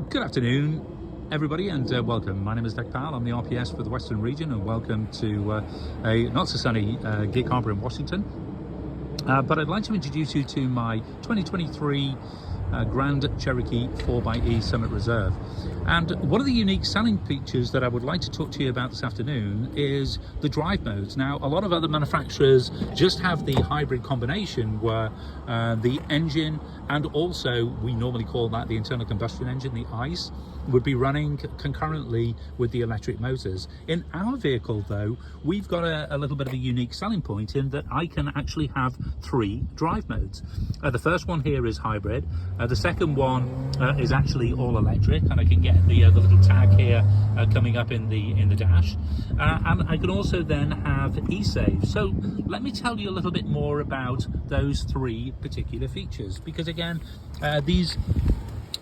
Good afternoon, everybody, and welcome. My name is Dick Powell. I'm the RPS for the Western region, and welcome to a not so sunny Gig Harbor in Washington. But I'd like to introduce you to my 2023 Grand Cherokee 4xe Summit Reserve. And one of the unique selling features that I would like to talk to you about this afternoon is the drive modes. Now, a lot of other manufacturers just have the hybrid combination where the engine, and also we normally call that the internal combustion engine, the ICE, would be running concurrently with the electric motors. In our vehicle though, we've got a little bit of a unique selling point in that I can actually have 3 drive modes. The first one here is hybrid. The second one is actually all electric, and I can get the little tag here coming up in the dash. And I can also then have eSave. So let me tell you a little bit more about those 3 particular features, because again, these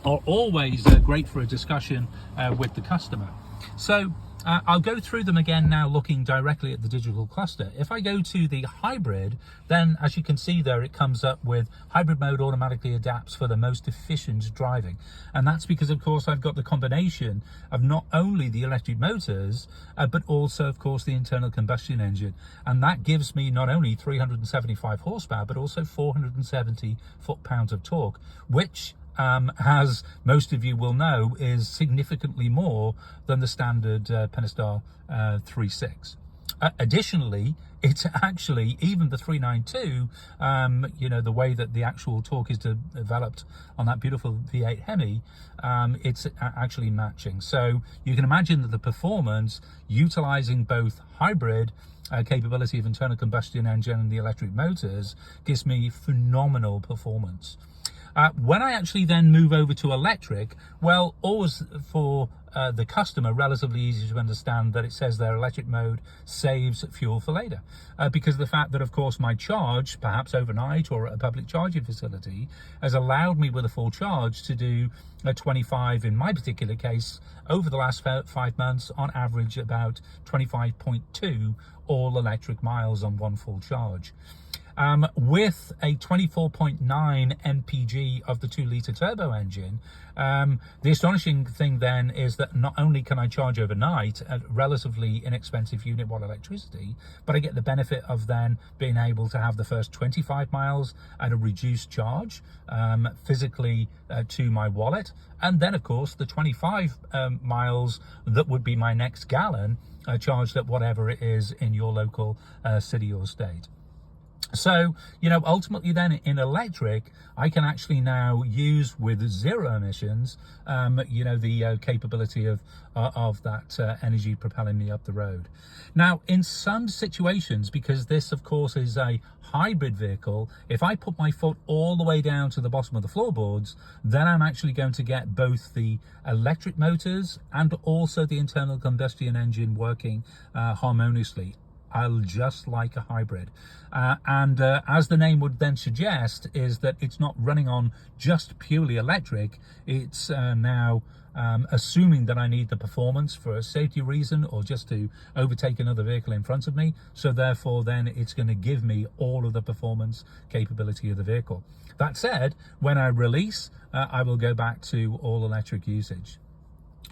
are always great for a discussion with the customer. So I'll go through them again now, looking directly at the digital cluster. If I go to the hybrid, then as you can see there, it comes up with hybrid mode automatically adapts for the most efficient driving. And that's because, of course, I've got the combination of not only the electric motors, but also, of course, the internal combustion engine. And that gives me not only 375 horsepower, but also 470 foot-pounds of torque, which as most of you will know, is significantly more than the standard Pentastar 3.6. Additionally, it's actually, even the 392, the way that the actual torque is developed on that beautiful V8 Hemi, it's actually matching. So you can imagine that the performance, utilizing both hybrid capability of internal combustion engine and the electric motors, gives me phenomenal performance. When I actually then move over to electric, well, always for the customer, relatively easy to understand that it says their electric mode saves fuel for later. Because of the fact that, of course, my charge, perhaps overnight or at a public charging facility, has allowed me with a full charge to do a 25, in my particular case, over the last 5 months, on average about 25.2 all electric miles on one full charge. With a 24.9 mpg of the 2-litre turbo engine, the astonishing thing then is that not only can I charge overnight at relatively inexpensive unit watt electricity, but I get the benefit of then being able to have the first 25 miles at a reduced charge physically to my wallet, and then of course the 25 miles that would be my next gallon charged at whatever it is in your local city or state. So, ultimately then in electric, I can actually now use with 0 emissions, the capability of that energy propelling me up the road. Now, in some situations, because this, of course, is a hybrid vehicle, if I put my foot all the way down to the bottom of the floorboards, then I'm actually going to get both the electric motors and also the internal combustion engine working harmoniously. I'll just like a hybrid. And as the name would then suggest, is that it's not running on just purely electric. It's now assuming that I need the performance for a safety reason or just to overtake another vehicle in front of me. So therefore then it's going to give me all of the performance capability of the vehicle. That said, when I release, I will go back to all electric usage.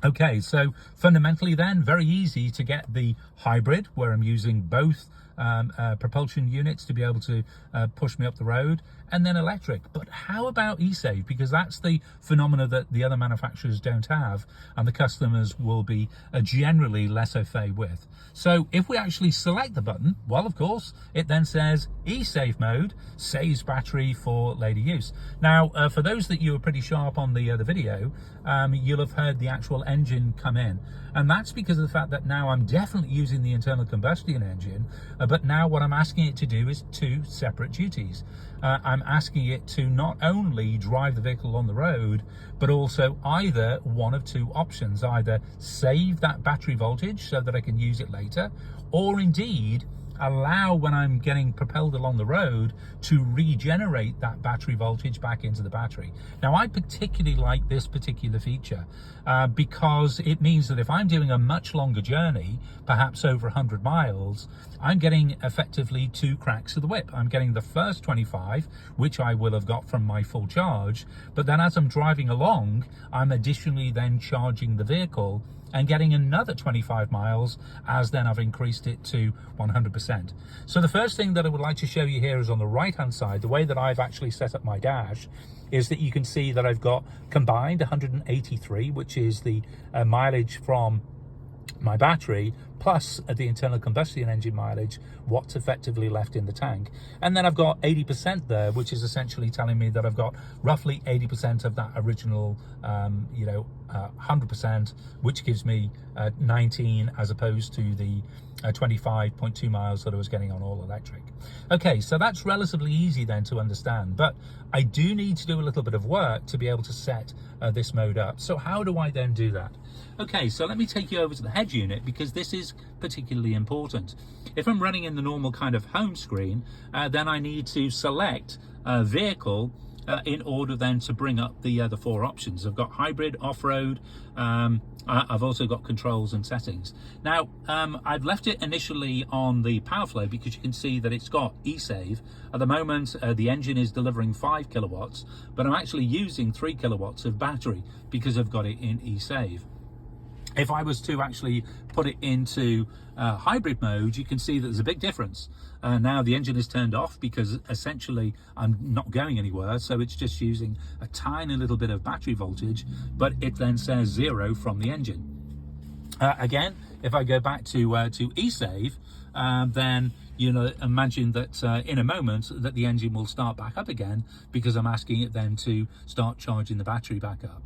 Okay, so fundamentally then, very easy to get the hybrid, where I'm using both propulsion units to be able to push me up the road, and then electric. But how about eSave? Because that's the phenomena that the other manufacturers don't have, and the customers will be generally less au fait with. So if we actually select the button, well, of course, it then says eSave mode, saves battery for later use. Now, for those that you were pretty sharp on the video, you'll have heard the actual engine come in. And that's because of the fact that now I'm definitely using the internal combustion engine, but now what I'm asking it to do is 2 separate duties. I'm asking it to not only drive the vehicle on the road, but also either one of 2 options, either save that battery voltage so that I can use it later, or indeed allow, when I'm getting propelled along the road, to regenerate that battery voltage back into the battery. Now, I particularly like this particular feature because it means that if I'm doing a much longer journey, perhaps over 100 miles, I'm getting effectively 2 cracks of the whip. I'm getting the first 25, which I will have got from my full charge, but then as I'm driving along, I'm additionally then charging the vehicle and getting another 25 miles as then I've increased it to 100%. So the first thing that I would like to show you here is on the right hand side, the way that I've actually set up my dash is that you can see that I've got combined 183, which is the mileage from my battery, plus the internal combustion engine mileage, what's effectively left in the tank. And then I've got 80% there, which is essentially telling me that I've got roughly 80% of that original 100%, which gives me 19 as opposed to the 25.2 miles that I was getting on all electric. Okay, so that's relatively easy then to understand, but I do need to do a little bit of work to be able to set this mode up. So how do I then do that? Okay, so let me take you over to the head unit, because this is particularly important. If I'm running in the normal kind of home screen, then I need to select vehicle in order then to bring up the other 4 options. I've got hybrid, off-road, I've also got controls and settings. Now, I've left it initially on the power flow because you can see that it's got e-save. At the moment, the engine is delivering 5 kilowatts, but I'm actually using 3 kilowatts of battery because I've got it in e-save. If I was to actually put it into hybrid mode, you can see that there's a big difference. Now the engine is turned off because essentially I'm not going anywhere, so it's just using a tiny little bit of battery voltage, but it then says 0 from the engine. Again, if I go back to e-save, then imagine that in a moment that the engine will start back up again because I'm asking it then to start charging the battery back up.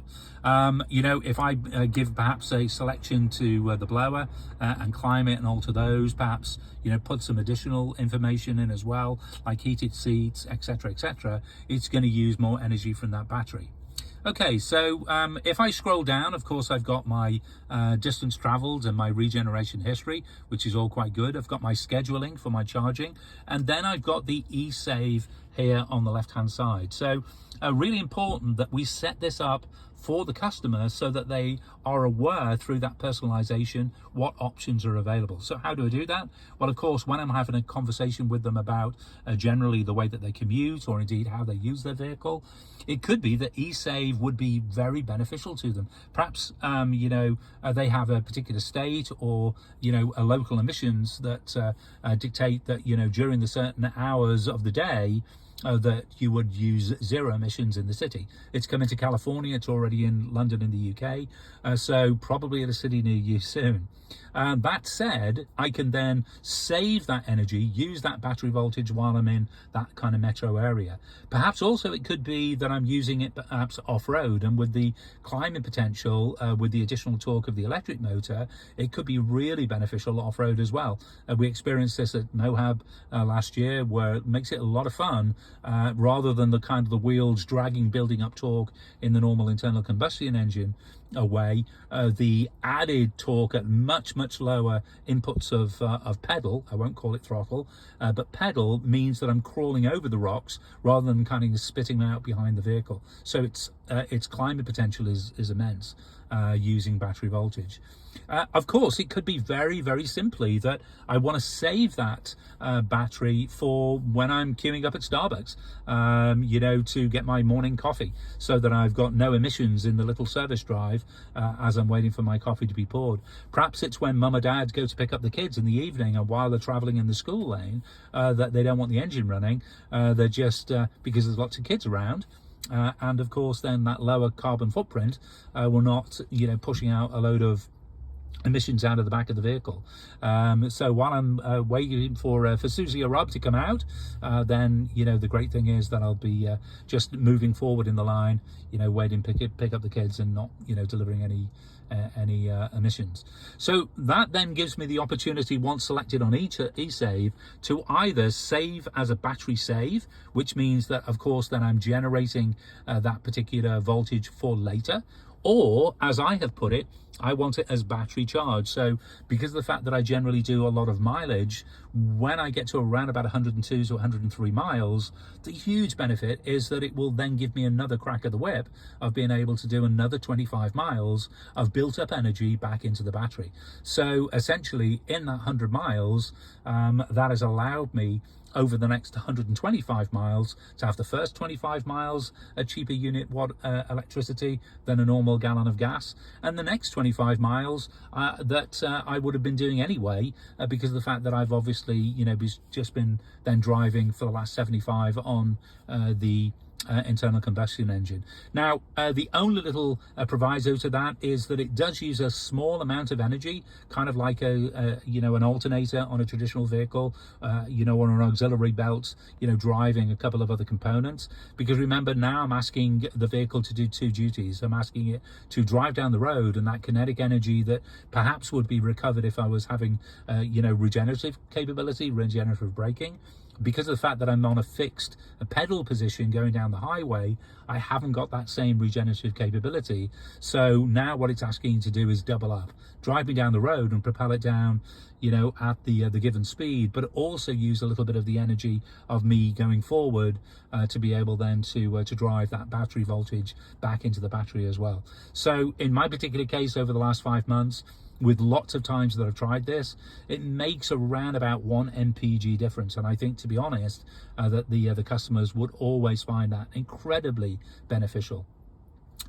If I give perhaps a selection to the blower and climate and alter those, perhaps put some additional information in as well, like heated seats, etc., it's going to use more energy from that battery. Okay, so if I scroll down, of course, I've got my distance traveled and my regeneration history, which is all quite good. I've got my scheduling for my charging, and then I've got the e-save here on the left-hand side. So really important that we set this up for the customer so that they are aware through that personalization what options are available. So how do I do that? Well, of course, when I'm having a conversation with them about generally the way that they commute or indeed how they use their vehicle, it could be that e-save would be very beneficial to them. Perhaps they have a particular state or a local emissions that dictate that during the certain hours of the day that you would use 0 emissions in the city. It's coming to California, it's already in London in the UK, so probably at a city near you soon. That said, I can then save that energy, use that battery voltage while I'm in that kind of metro area. Perhaps also it could be that I'm using it perhaps off-road, and with the climbing potential, with the additional torque of the electric motor, it could be really beneficial off-road as well. We experienced this at Moab last year, where it makes it a lot of fun, rather than the kind of the wheels dragging, building up torque in the normal internal combustion engine away. The added torque at much lower inputs of pedal, I won't call it throttle, but pedal, means that I'm crawling over the rocks rather than kind of spitting them out behind the vehicle. So its climate potential is immense using battery voltage. Of course, it could be very simply that I want to save that battery for when I'm queuing up at Starbucks, to get my morning coffee, so that I've got no emissions in the little service drive as I'm waiting for my coffee to be poured. Perhaps it's when mum or dad go to pick up the kids in the evening, and while they're traveling in the school lane, that they don't want the engine running. They're just because there's lots of kids around. And of course, then that lower carbon footprint will not, pushing out a load of emissions out of the back of the vehicle. So while I'm waiting for Susie or Rob to come out, then the great thing is that I'll be just moving forward in the line, waiting pick up the kids and not delivering any emissions. So that then gives me the opportunity, once selected on e-save, to either save as a battery save, which means that of course then I'm generating that particular voltage for later, Or, as I have put it, I want it as battery charge. So because of the fact that I generally do a lot of mileage, when I get to around about 102 to 103 miles, the huge benefit is that it will then give me another crack of the whip of being able to do another 25 miles of built up energy back into the battery. So essentially in that 100 miles, that has allowed me over the next 125 miles to have the first 25 miles a cheaper unit watt electricity than a normal gallon of gas, and the next 25 miles that I would have been doing anyway because of the fact that I've obviously just been then driving for the last 75 on the internal combustion engine. Now, the only little proviso to that is that it does use a small amount of energy, kind of like an alternator on a traditional vehicle, on an auxiliary belt, driving a couple of other components. Because remember, now I'm asking the vehicle to do two duties. I'm asking it to drive down the road, and that kinetic energy that perhaps would be recovered if I was having, regenerative capability, regenerative braking. Because of the fact that I'm on a fixed pedal position going down the highway, I haven't got that same regenerative capability. So now what it's asking to do is double up, drive me down the road and propel it down, at the given speed, but also use a little bit of the energy of me going forward to be able then to drive that battery voltage back into the battery as well. So in my particular case, over the last 5 months, with lots of times that I've tried this, it makes around about 1 mpg difference, and I think, to be honest, that the customers would always find that incredibly beneficial.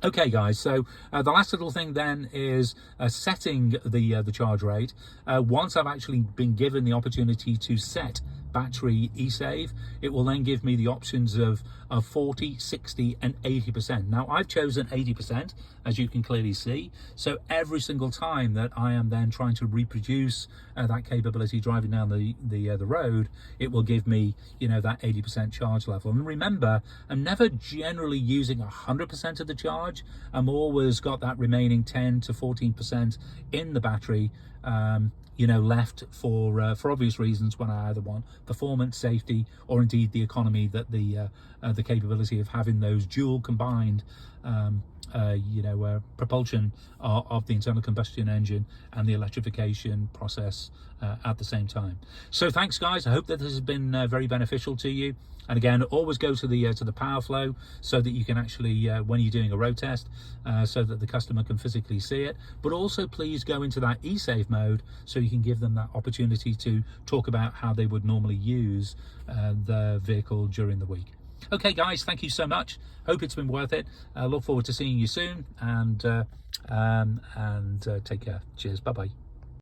Okay guys, so the last little thing then is setting the charge rate. Once I've actually been given the opportunity to set battery e-save, it will then give me the options of 40, 60 and 80%. Now I've chosen 80%, as you can clearly see. So every single time that I am then trying to reproduce that capability driving down the road, it will give me that 80% charge level. And remember, I'm never generally using 100% of the charge. I'm always got that remaining 10 to 14% in the battery left for obvious reasons, when I either want performance, safety, or indeed the economy that the capability of having those dual combined propulsion of the internal combustion engine and the electrification process at the same time. So thanks guys, I hope that this has been very beneficial to you. And again, always go to the power flow so that you can actually, when you're doing a road test, so that the customer can physically see it. But also please go into that e-save mode so you can give them that opportunity to talk about how they would normally use the vehicle during the week. Okay guys, thank you so much. Hope it's been worth it. I look forward to seeing you soon, and take care. Cheers. Bye bye.